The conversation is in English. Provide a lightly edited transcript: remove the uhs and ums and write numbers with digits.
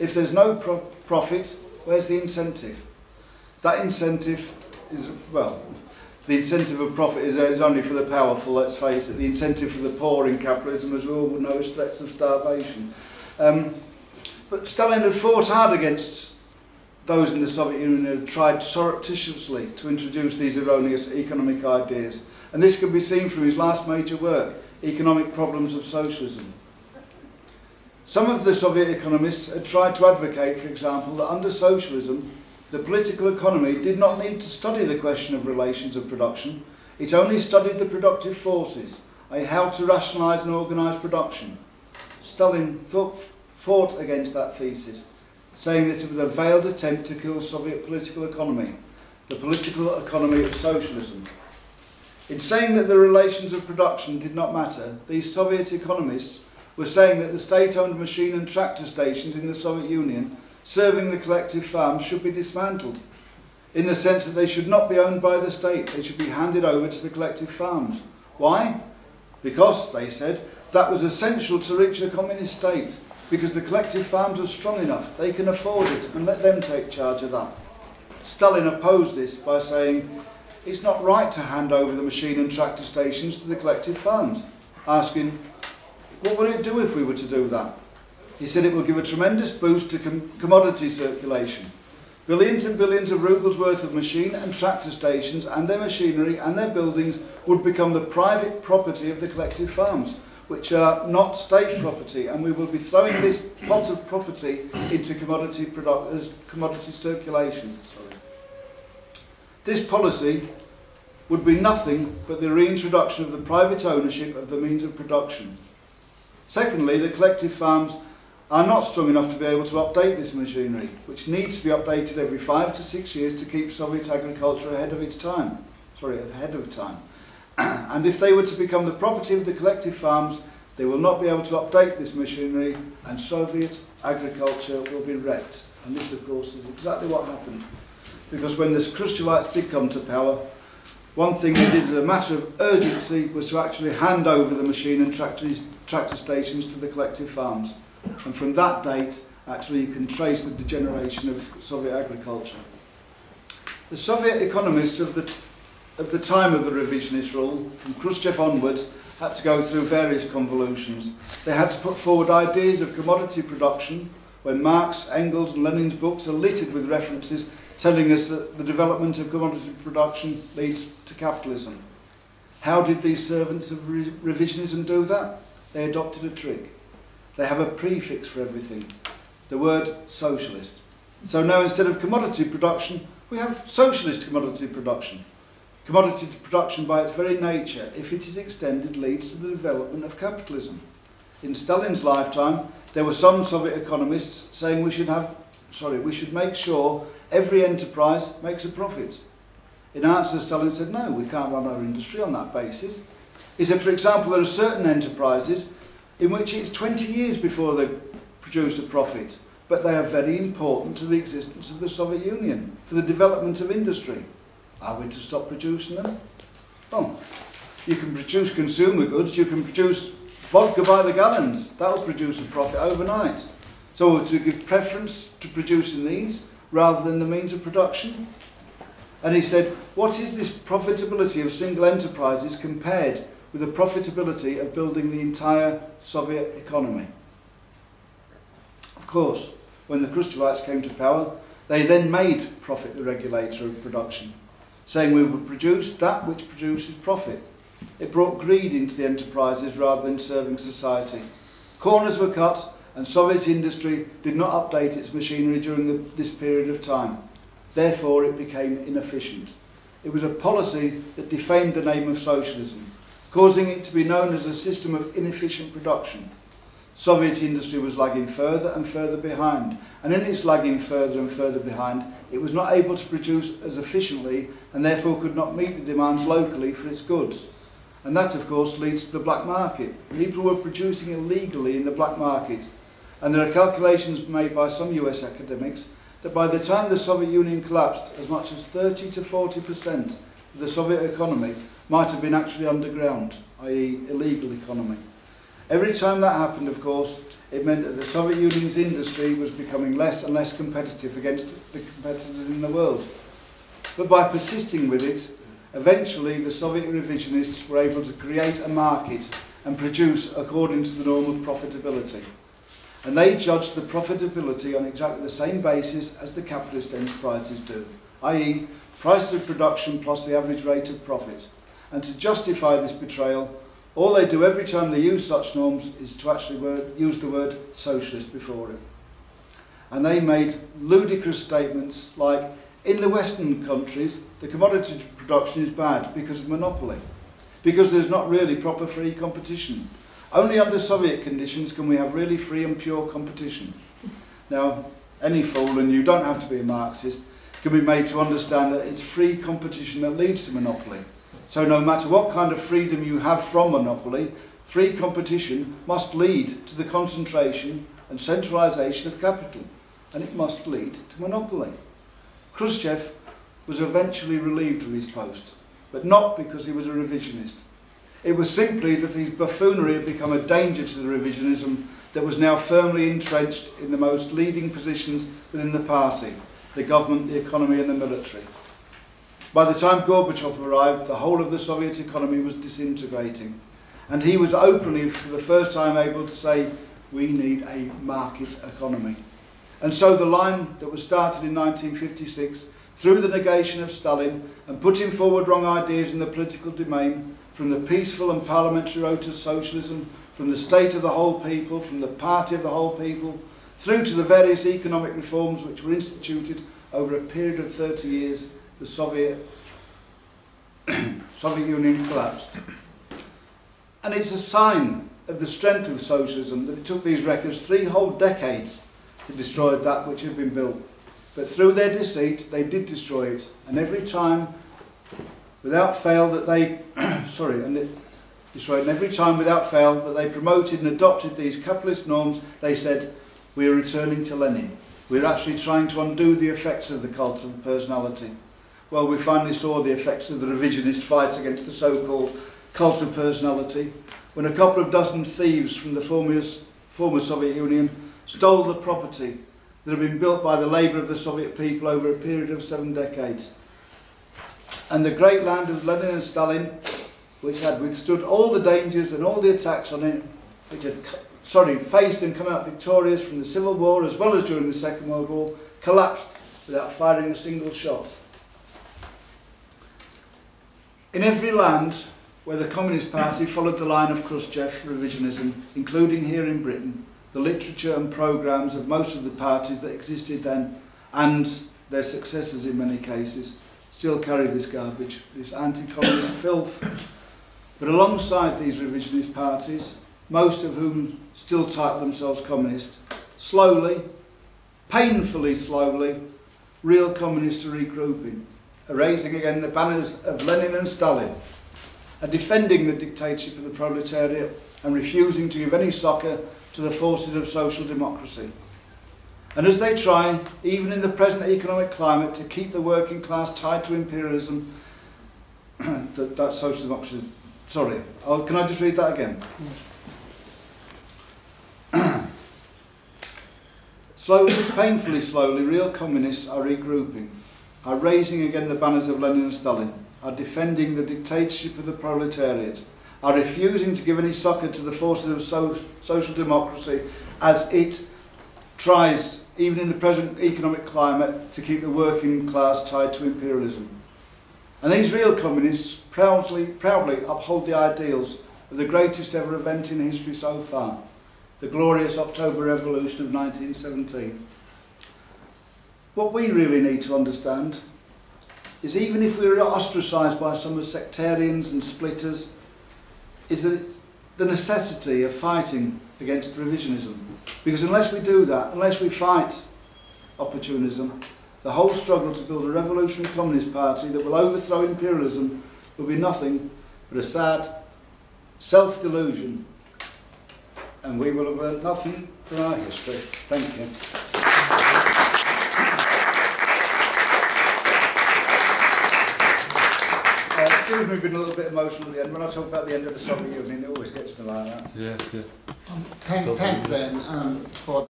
if there's no profit, where's the incentive? That incentive is, well, the incentive of profit is only for the powerful, let's face it. The incentive for the poor in capitalism, as we all know, is threats of starvation. But Stalin had fought hard against those in the Soviet Union who had tried surreptitiously to introduce these erroneous economic ideas. And this can be seen from his last major work, Economic Problems of Socialism. Some of the Soviet economists had tried to advocate, for example, that under socialism, the political economy did not need to study the question of relations of production. It only studied the productive forces, i.e. how to rationalise and organise production. Stalin fought against that thesis, saying that it was a veiled attempt to kill Soviet political economy, the political economy of socialism. In saying that the relations of production did not matter, these Soviet economists were saying that the state-owned machine and tractor stations in the Soviet Union serving the collective farms should be dismantled, in the sense that they should not be owned by the state, they should be handed over to the collective farms. Why? Because, they said, that was essential to reach a communist state, because the collective farms are strong enough, they can afford it, and let them take charge of that. Stalin opposed this by saying, it's not right to hand over the machine and tractor stations to the collective farms, asking, what would it do if we were to do that? He said it will give a tremendous boost to commodity circulation. Billions and billions of rubles worth of machine and tractor stations and their machinery and their buildings would become the private property of the collective farms, which are not state property, and we will be throwing this pot of property into commodity circulation. This policy would be nothing but the reintroduction of the private ownership of the means of production. Secondly, the collective farms are not strong enough to be able to update this machinery, which needs to be updated every 5 to 6 years to keep Soviet agriculture ahead of its time. And if they were to become the property of the collective farms, they will not be able to update this machinery, and Soviet agriculture will be wrecked. And this, of course, is exactly what happened. Because when the Khrushchevites did come to power, one thing they did as a matter of urgency was to actually hand over the machine and tractor stations to the collective farms. And from that date, actually, you can trace the degeneration of Soviet agriculture. The Soviet economists of the time of the revisionist rule, from Khrushchev onwards, had to go through various convolutions. They had to put forward ideas of commodity production, when Marx, Engels and Lenin's books are littered with references telling us that the development of commodity production leads to capitalism. How did these servants of revisionism do that? They adopted a trick. They have a prefix for everything, the word socialist. So now instead of commodity production, we have socialist commodity production. Commodity production by its very nature, if it is extended, leads to the development of capitalism. In Stalin's lifetime, there were some Soviet economists saying we should make sure every enterprise makes a profit. In answer, Stalin said, no, we can't run our industry on that basis. He said, for example, there are certain enterprises in which it's 20 years before they produce a profit, but they are very important to the existence of the Soviet Union, for the development of industry. Are we to stop producing them? Oh, you can produce consumer goods, you can produce vodka by the gallons, that will produce a profit overnight. So to give preference to producing these rather than the means of production? And he said, what is this profitability of single enterprises compared with the profitability of building the entire Soviet economy? Of course, when the Khrushchevites came to power, they then made profit the regulator of production, saying we would produce that which produces profit. It brought greed into the enterprises rather than serving society. Corners were cut, and Soviet industry did not update its machinery during this period of time. Therefore, it became inefficient. It was a policy that defamed the name of socialism, causing it to be known as a system of inefficient production. Soviet industry was lagging further and further behind, and in its lagging further and further behind, it was not able to produce as efficiently and therefore could not meet the demands locally for its goods. And that, of course, leads to the black market. People were producing illegally in the black market, and there are calculations made by some US academics that by the time the Soviet Union collapsed, as much as 30 to 40% of the Soviet economy might have been actually underground, i.e. illegal economy. Every time that happened, of course, it meant that the Soviet Union's industry was becoming less and less competitive against the competitors in the world. But by persisting with it, eventually the Soviet revisionists were able to create a market and produce according to the norm of profitability. And they judged the profitability on exactly the same basis as the capitalist enterprises do, i.e. prices of production plus the average rate of profit. And to justify this betrayal, all they do every time they use such norms is to actually use the word socialist before it. And they made ludicrous statements like, in the Western countries, the commodity production is bad because of monopoly, because there's not really proper free competition. Only under Soviet conditions can we have really free and pure competition. Now, any fool, and you don't have to be a Marxist, can be made to understand that it's free competition that leads to monopoly. So no matter what kind of freedom you have from monopoly, free competition must lead to the concentration and centralisation of capital, and it must lead to monopoly. Khrushchev was eventually relieved of his post, but not because he was a revisionist. It was simply that his buffoonery had become a danger to the revisionism that was now firmly entrenched in the most leading positions within the party, the government, the economy and the military. By the time Gorbachev arrived, the whole of the Soviet economy was disintegrating, and he was openly, for the first time, able to say, we need a market economy. And so the line that was started in 1956, through the negation of Stalin and putting forward wrong ideas in the political domain, from the peaceful and parliamentary road to socialism, from the state of the whole people, from the party of the whole people, through to the various economic reforms which were instituted over a period of 30 years, the Soviet Union collapsed. And it's a sign of the strength of socialism that it took these wreckers 3 whole decades to destroy that which had been built. But through their deceit, they did destroy it. And every time, without fail, that they every time without fail that they promoted and adopted these capitalist norms, they said, we are returning to Lenin. We're actually trying to undo the effects of the cult of personality. Well, we finally saw the effects of the revisionist fight against the so-called cult of personality, when a couple of dozen thieves from the former Soviet Union stole the property that had been built by the labour of the Soviet people over a period of 7 decades. And the great land of Lenin and Stalin, which had withstood all the dangers and all the attacks on it, which had faced and come out victorious from the Civil War as well as during the Second World War, collapsed without firing a single shot. In every land where the Communist Party followed the line of Khrushchev revisionism, including here in Britain, the literature and programmes of most of the parties that existed then, and their successors in many cases, still carry this garbage, this anti-communist filth. But alongside these revisionist parties, most of whom still title themselves communist, slowly, painfully slowly, real communists are regrouping, raising again the banners of Lenin and Stalin, and defending the dictatorship of the proletariat and refusing to give any succour to the forces of social democracy. And as they try, even in the present economic climate, to keep the working class tied to imperialism, that social democracy, can I just read that again? Yeah. Slowly, painfully slowly, real communists are regrouping, are raising again the banners of Lenin and Stalin, are defending the dictatorship of the proletariat, are refusing to give any succour to the forces of social democracy as it tries, even in the present economic climate, to keep the working class tied to imperialism. And these real communists proudly uphold the ideals of the greatest ever event in history so far, the glorious October Revolution of 1917. What we really need to understand is, even if we're ostracised by some as sectarians and splitters, is that it's the necessity of fighting against revisionism. Because unless we do that, unless we fight opportunism, the whole struggle to build a revolutionary communist party that will overthrow imperialism will be nothing but a sad self-delusion, and we will have learned nothing from our history. Thank you. excuse me being a little bit emotional at the end. When I talk about the end of the Soviet Union, it always gets me like that. Yeah, yeah. Thanks then for